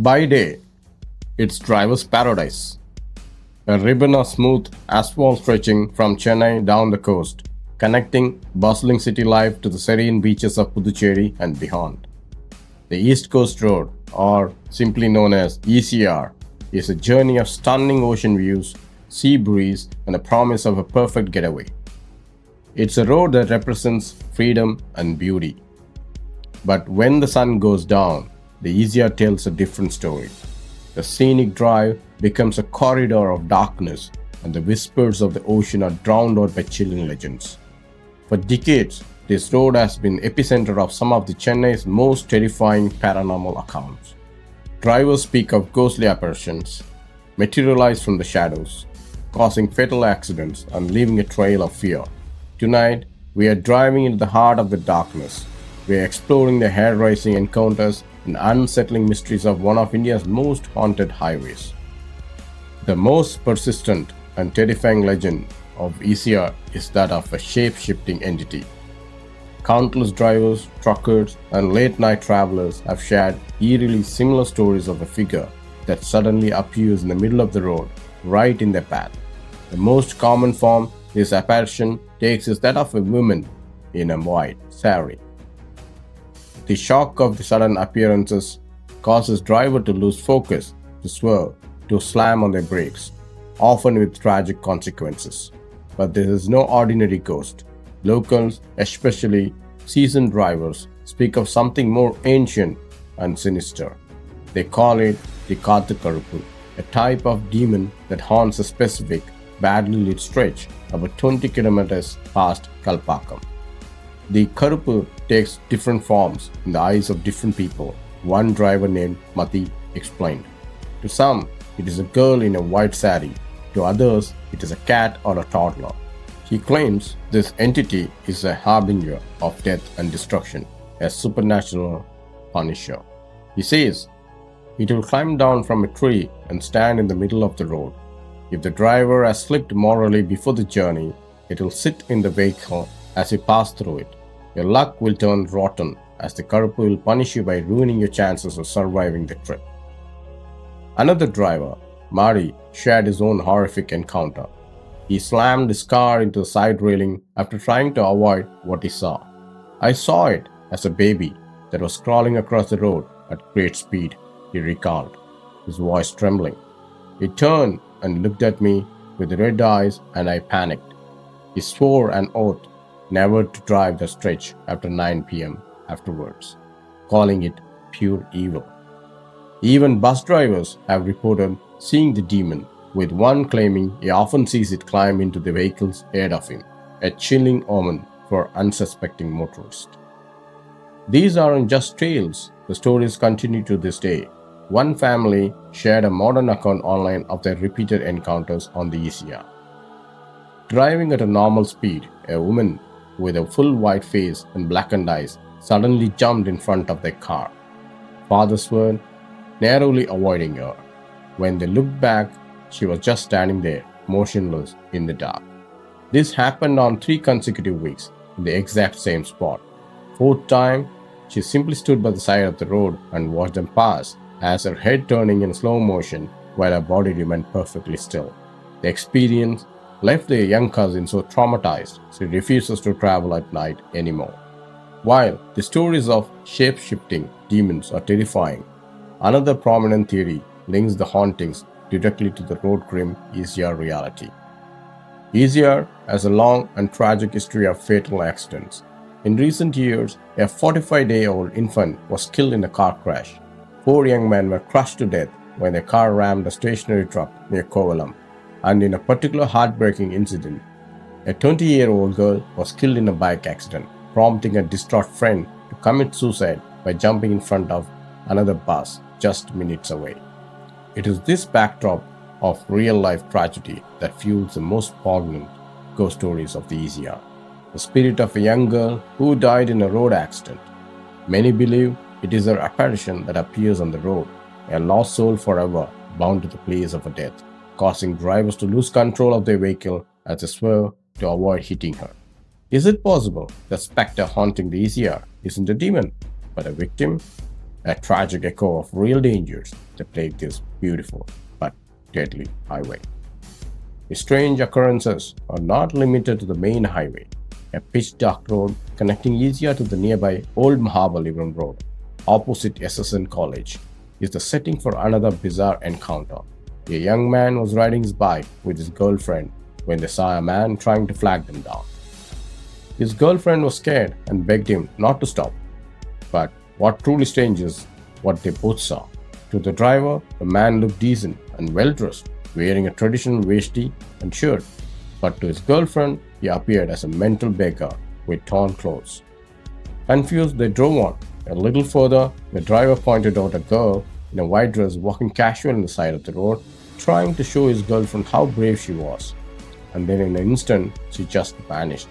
By day, it's driver's paradise. A ribbon of smooth asphalt stretching from Chennai down the coast, connecting bustling city life to the serene beaches of Puducherry and beyond. The East Coast Road, or simply known as ECR, is a journey of stunning ocean views, sea breeze, and the promise of a perfect getaway. It's a road that represents freedom and beauty. But when the sun goes down, the ECR tells a different story. The scenic drive becomes a corridor of darkness, and the whispers of the ocean are drowned out by chilling legends. For decades, this road has been epicenter of some of the Chennai's most terrifying paranormal accounts. Drivers speak of ghostly apparitions, materialize from the shadows, causing fatal accidents and leaving a trail of fear. Tonight, we are driving into the heart of the darkness. We are exploring the hair-raising encounters and unsettling mysteries of one of India's most haunted highways. The most persistent and terrifying legend of ECR is that of a shape-shifting entity. Countless drivers, truckers, and late-night travelers have shared eerily similar stories of a figure that suddenly appears in the middle of the road, right in their path. The most common form this apparition takes is that of a woman in a white sari. The shock of the sudden appearances causes driver to lose focus, to swerve, to slam on their brakes, often with tragic consequences. But this is no ordinary ghost. Locals, especially seasoned drivers, speak of something more ancient and sinister. They call it the Karupu, a type of demon that haunts a specific, badly lit stretch about 20 kilometers past Kalpakkam. The Karupu takes different forms in the eyes of different people, one driver named Mati explained. To some, it is a girl in a white sari. To others, it is a cat or a toddler. He claims this entity is a harbinger of death and destruction, a supernatural punisher. He says it will climb down from a tree and stand in the middle of the road. If the driver has slipped morally before the journey, it will sit in the vehicle as you pass through it. Your luck will turn rotten as the Karupu will punish you by ruining your chances of surviving the trip. Another driver, Mari, shared his own horrific encounter. He slammed his car into the side railing after trying to avoid what he saw. I saw it as a baby that was crawling across the road at great speed, he recalled, his voice trembling. He turned and looked at me with red eyes and I panicked. He swore an oath never to drive the stretch after 9 p.m. afterwards, calling it pure evil. Even bus drivers have reported seeing the demon, with one claiming he often sees it climb into the vehicles ahead of him, a chilling omen for unsuspecting motorists. These aren't just tales, the stories continue to this day. One family shared a modern account online of their repeated encounters on the ECR. Driving at a normal speed, a woman with a full white face and blackened eyes suddenly jumped in front of their car. Father swerved, narrowly avoiding her. When they looked back, she was just standing there, motionless in the dark. This happened on 3 consecutive weeks in the exact same spot. Fourth time, she simply stood by the side of the road and watched them pass, as her head turning in slow motion while her body remained perfectly still. The experience left their young cousin so traumatized she refuses to travel at night anymore. While the stories of shape-shifting demons are terrifying, another prominent theory links the hauntings directly to the road grim ECR reality. ECR has a long and tragic history of fatal accidents. In recent years, a 45-day-old infant was killed in a car crash. 4 young men were crushed to death when their car rammed a stationary truck near Kovalam. And in a particular heartbreaking incident, a 20-year-old girl was killed in a bike accident, prompting a distraught friend to commit suicide by jumping in front of another bus just minutes away. It is this backdrop of real-life tragedy that fuels the most poignant ghost stories of the ECR. The spirit of a young girl who died in a road accident. Many believe it is her apparition that appears on the road, a lost soul forever bound to the place of a death, causing drivers to lose control of their vehicle as they swerve to avoid hitting her. Is it possible that spectre haunting the ECR isn't a demon, but a victim? a tragic echo of real dangers that plague this beautiful but deadly highway. The strange occurrences are not limited to the main highway. A pitch-dark road connecting ECR to the nearby Old Mahabalipuram Road, opposite SSN College, is the setting for another bizarre encounter. A young man was riding his bike with his girlfriend when they saw a man trying to flag them down. His girlfriend was scared and begged him not to stop. But what truly strange is what they both saw. To the driver, the man looked decent and well dressed, wearing a traditional vesti and shirt. But to his girlfriend, he appeared as a mental beggar with torn clothes. Confused, they drove on. A little further, the driver pointed out a girl in a white dress walking casual on the side of the road, trying to show his girlfriend how brave she was. And then in an instant, she just vanished.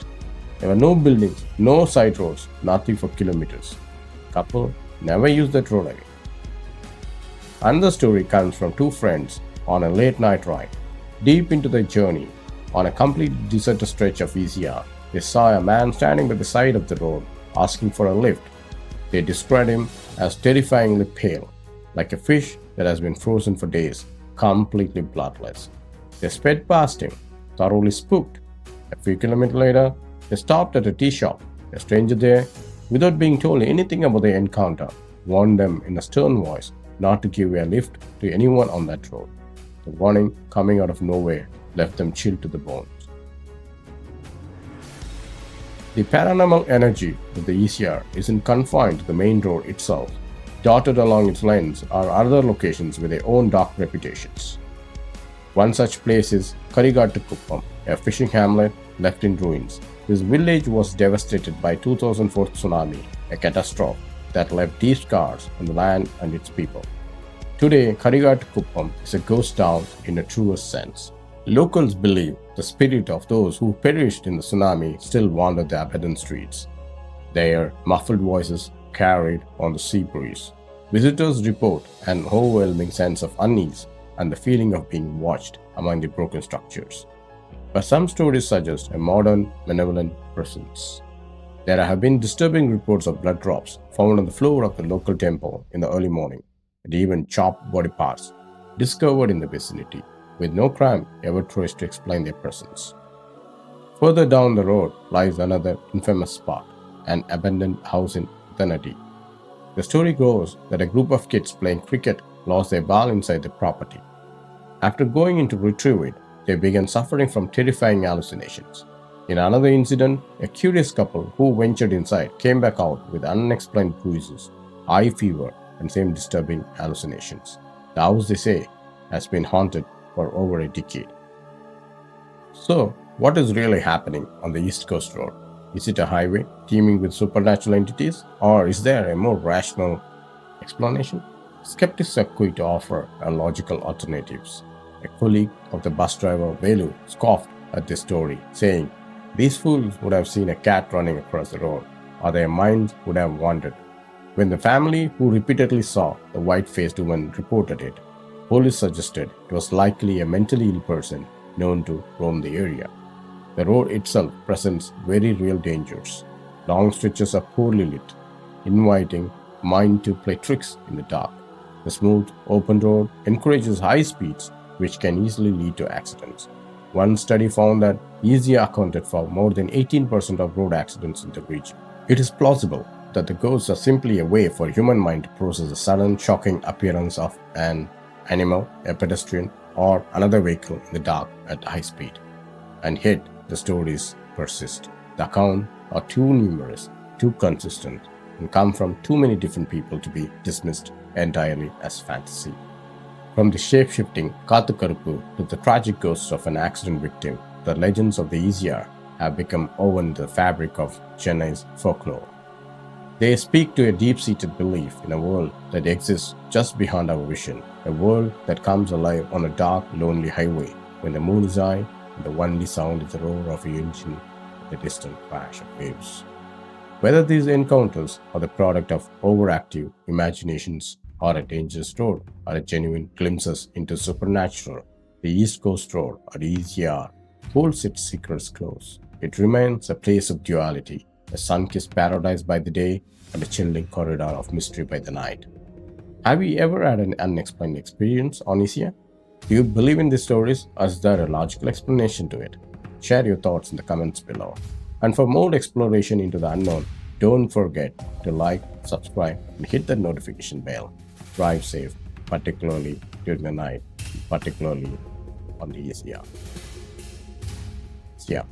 There were no buildings, no side roads, nothing for kilometers. The couple never used that road again. Another story comes from two friends on a late night ride. Deep into their journey, on a completely deserted stretch of ECR, they saw a man standing by the side of the road asking for a lift. They described him as terrifyingly pale, like a fish that has been frozen for days, completely bloodless. They sped past him, thoroughly spooked. A few kilometers later, they stopped at a tea shop. A stranger there, without being told anything about the encounter, warned them in a stern voice not to give a lift to anyone on that road. The warning, coming out of nowhere, left them chilled to the bones. The paranormal energy of the ECR isn't confined to the main road itself. Dotted along its lines are other locations with their own dark reputations. One such place is Karigatukuppam, a fishing hamlet left in ruins. This village was devastated by 2004 tsunami, a catastrophe that left deep scars on the land and its people. Today, Karigatukuppam is a ghost town in the truest sense. Locals believe the spirit of those who perished in the tsunami still wander the abandoned streets. Their muffled voices carried on the sea breeze. Visitors report an overwhelming sense of unease and the feeling of being watched among the broken structures. But some stories suggest a modern, malevolent presence. There have been disturbing reports of blood drops found on the floor of the local temple in the early morning, and even chopped body parts discovered in the vicinity, with no crime ever traced to explain their presence. Further down the road lies another infamous spot, an abandoned house in Thanadi. The story goes that a group of kids playing cricket lost their ball inside the property. After going in to retrieve it, they began suffering from terrifying hallucinations. In another incident, a curious couple who ventured inside came back out with unexplained bruises, eye fever, and same disturbing hallucinations. The house, they say, has been haunted for over a decade. So, what is really happening on the East Coast Road? Is it a highway teeming with supernatural entities, or is there a more rational explanation? Skeptics are quick to offer logical alternatives. A colleague of the bus driver Velu scoffed at this story, saying, "These fools would have seen a cat running across the road, or their minds would have wandered." When the family who repeatedly saw the white-faced woman reported it, police suggested it was likely a mentally ill person known to roam the area. The road itself presents very real dangers. Long stretches are poorly lit, inviting mind to play tricks in the dark. The smooth, open road encourages high speeds, which can easily lead to accidents. One study found that ECR accounted for more than 18% of road accidents in the region. It is plausible that the ghosts are simply a way for human mind to process the sudden, shocking appearance of an animal, a pedestrian, or another vehicle in the dark at high speed. And yet, the stories persist. The accounts are too numerous, too consistent, and come from too many different people to be dismissed entirely as fantasy. From the shape-shifting Kathukaruppu to the tragic ghosts of an accident victim, the legends of the ECR have become woven into the fabric of Chennai's folklore. They speak to a deep-seated belief in a world that exists just beyond our vision, a world that comes alive on a dark, lonely highway when the moon is high and the only sound is the roar of a engine and the distant crash of waves. Whether these encounters are the product of overactive imaginations or a dangerous road or a genuine glimpses into supernatural, the East Coast Road or ECR holds its secrets close. It remains a place of duality, a sun-kissed paradise by the day and a chilling corridor of mystery by the night. Have you ever had an unexplained experience on ECR? Do you believe in these stories, or is there a logical explanation to it? Share your thoughts in the comments below. And for more exploration into the unknown, don't forget to like, subscribe, and hit the notification bell. Drive safe, particularly during the night, particularly on the ECR. Yeah.